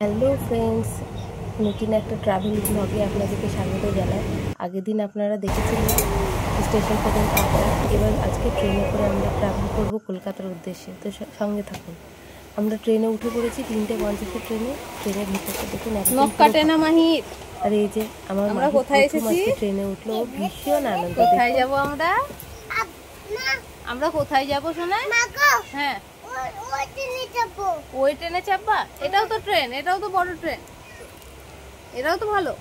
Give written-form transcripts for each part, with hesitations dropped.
Hello friends, নতুন একটা travel ব্লগে আপনাদেরকে স্বাগত জানাই। আগের দিন আপনারা দেখেছিলেন স্টেশন পর্যন্ত আসা। এবার আজকে ট্রেনে করে আমরা ট্রাভেল করব কলকাতার উদ্দেশ্যে। তো সঙ্গে থাকুন। আমরা ট্রেনে উঠে পড়েছি 3:50 ট্রেনের ভিতরটা দেখুন আর এই যে আমরা কোথায় এসেছি, ট্রেনে উঠলো ভীষণ আনন্দ। কোথায় যাব আমরা কোথায় যাব সোনা? হ্যাঁ, ওই ট্রেনে চাপবা? এটাও তো ট্রেন, এটাও তো বড় ট্রেন, এটাও তো ভালো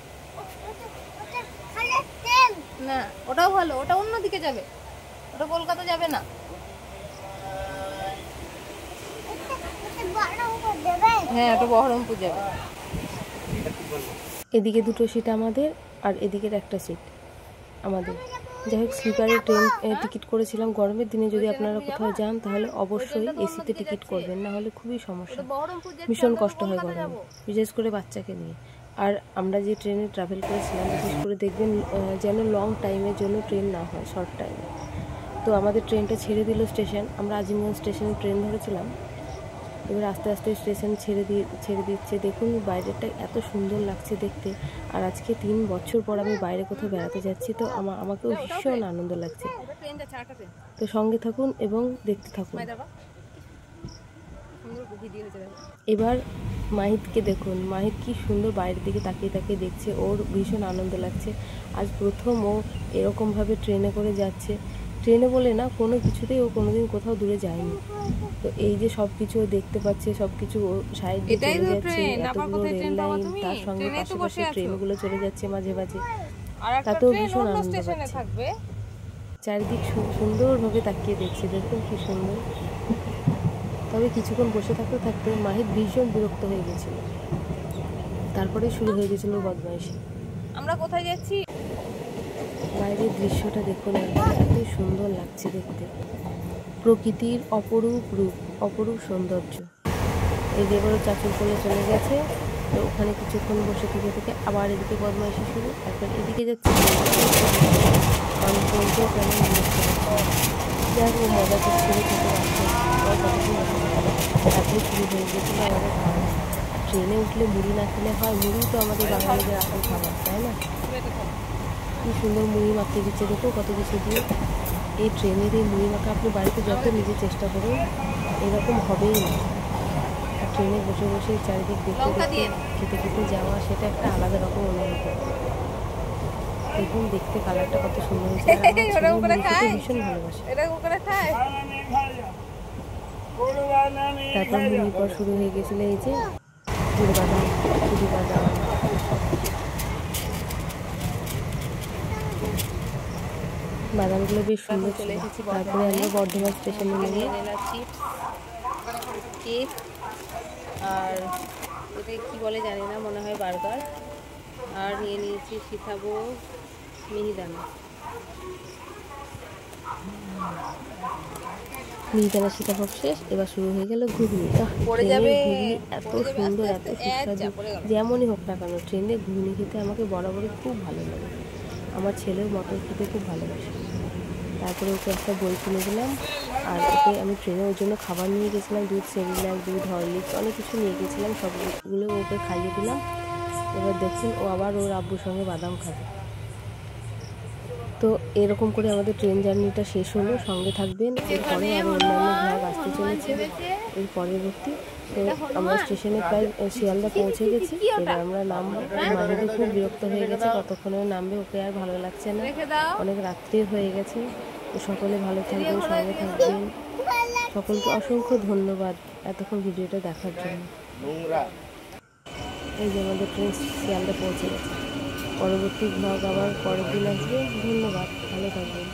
না। ওটাও ভালো, ওটা অন্যদিকে যাবে, ওটা কলকাতা যাবে না। হ্যাঁ, ওটা বহরমপুর যাবে। এদিকে দুটো সিট আমাদের আর এদিকের একটা সিট আমাদের। যাই হোক, স্লিপারে ট্রেন টিকিট করেছিলাম। গরমের দিনে যদি আপনারা কোথাও যান তাহলে অবশ্যই এসিতে টিকিট করবেন, না হলে খুবই সমস্যা, ভীষণ কষ্ট হয় গরমে, বিশেষ করে বাচ্চাকে নিয়ে। আর আমরা যে ট্রেনে ট্রাভেল করেছিলাম, বিশেষ করে দেখবেন যেন লং টাইমের জন্য ট্রেন না হয়, শর্ট টাইমে। তো আমাদের ট্রেনটা ছেড়ে দিল স্টেশন, আমরা আজিমগঞ্জ স্টেশনে ট্রেন ধরেছিলাম। এবার আস্তে আস্তে স্টেশন ছেড়ে দিচ্ছে। দেখুন বাইরেটা এত সুন্দর লাগছে দেখতে। আর আজকে 3 বছর পর আমি বাইরে কোথাও বেড়াতে যাচ্ছি, তো আমাকেও ভীষণ আনন্দ লাগছে। তো সঙ্গে থাকুন এবং দেখতে থাকুন। এবার মাহিতকে দেখুন, মাহিত কি সুন্দর বাইরের দিকে তাকিয়ে তাকিয়ে দেখছে, ওর ভীষণ আনন্দ লাগছে। আজ প্রথম ও এরকমভাবে ট্রেনে করে যাচ্ছে। ট্রেনে বলে না, কোনো কিছুতেই ও কোনোদিন কোথাও দূরে যায়নি। তো এই যে সব কিছু দেখতে পাচ্ছে, সব কিছু সাইড দিয়ে চলে যাচ্ছে, এতগুলো রেল লাইন, তার সঙ্গে পাশে ট্রেনগুলো চলে যাচ্ছে মাঝে মাঝে, তাতেও ভীষণ আনন্দ পাচ্ছে। চারিদিক সুন্দরভাবে তাকিয়ে দেখছে, দেখুন কি সুন্দর। তবে কিছুক্ষণ বসে থাকতে থাকতে মাহিত ভীষণ বিরক্ত হয়ে গেছিল, তারপরে শুরু হয়ে গেছিল বদমাইশি। আমরা কোথায় যাচ্ছি? বাইরের দৃশ্যটা দেখুন, এত সুন্দর লাগছে দেখতে, প্রকৃতির অপরূপ রূপ, অপরূপ সৌন্দর্য। এই যে এবারও চাচুর কোলে চলে গেছে, তো ওখানে কিছুক্ষণ বসে থেকে আবার এদিকে বদমাইশি শুরু। একবার এদিকে যাচ্ছে, আমি বলতেও কেমন বিরক্ত হচ্ছে। যাই হোক, মজা করছিল থেকে রাখছে, তারপরে শুরু হয়ে গেছিলো আমাদের খাওয়া। ট্রেনে উঠলে মুড়ি না খেলে হয়? মুড়ি তো আমাদের বাঙালিদের আসল খাবার, তাই না? কি সুন্দর মুড়ি মাখিয়ে দিচ্ছে, দেখো কত কিছু দিয়ে। এই ট্রেনের এই মুড়ি মাখা আপনি বাড়িতে যত নিজে চেষ্টা করুন, এরকম হবেই না। আর ট্রেনে বসে বসে চারিদিক দেখতে দেখতে খেতে খেতে যাওয়া, সেটা একটা আলাদা রকম অনুভূতি। দেখুন দেখতে কালারটা কত সুন্দর হয়েছে, ভীষণ ভালোবাসে। তারপর মুড়ির পর শুরু হয়ে গেছিল এই যে গুড় বাদাম, খুবই বাদাম। বাদামগুলো বেশ সুন্দর ছিল। তারপরে আমরা বর্ধমান স্টেশনে নেমে চিপস আর এটা কি বলে জানি না, মনে হয় বার্গার, আর নিয়ে নিয়েছি সীতাভোগ, মিহিদানা সীতাভোগ শেষ। এবার শুরু হয়ে গেল ঘুগনি। এত সুন্দর, এত সুস্বাদু, যেমনই হোক না কেন ট্রেনে ঘুগনি খেতে আমাকে বরাবরই খুব ভালো লাগে। আমার ছেলেও মটর খেতে খুব ভালোবাসে। তারপরে ওকে একটা বই কিনে দিলাম, আর ওকে আমি ট্রেনে ওর জন্য খাবার নিয়ে গেছিলাম, দুধ, সেরিলাক, দুধ, হরলিক্স, অনেক কিছু নিয়ে গেছিলাম, সবগুলো ওকে খাইয়ে দিলাম। এবার দেখুন ও আবার ওর আব্বুর সঙ্গে বাদাম খাবে। তো এরকম করে আমাদের ট্রেন জার্নিটা শেষ হলো। সঙ্গে থাকবেন, এরপরে আরও অন্যান্য ভাগ আসতে চলেছে এর পরবর্তী। তো আমরা স্টেশনে প্রায় শিয়ালদা পৌঁছে গেছি। এবার আমরা নামবো। মাহিদও খুব বিরক্ত হয়ে গেছে, কতক্ষণে নামবে, ওকে আর ভালো লাগছে না, অনেক রাত্রি হয়ে গেছে। তো সকলে ভালো থাকবেন, সঙ্গে থাকবেন। সকলকে অসংখ্য ধন্যবাদ এতক্ষণ ভিডিওটা দেখার জন্য। এই যে আমাদের ট্রেন শিয়ালদা পৌঁছে গেছে। পরবর্তী ব্লগ আবার পরের দিন আসবে। ধন্যবাদ, ভালো থাকবেন।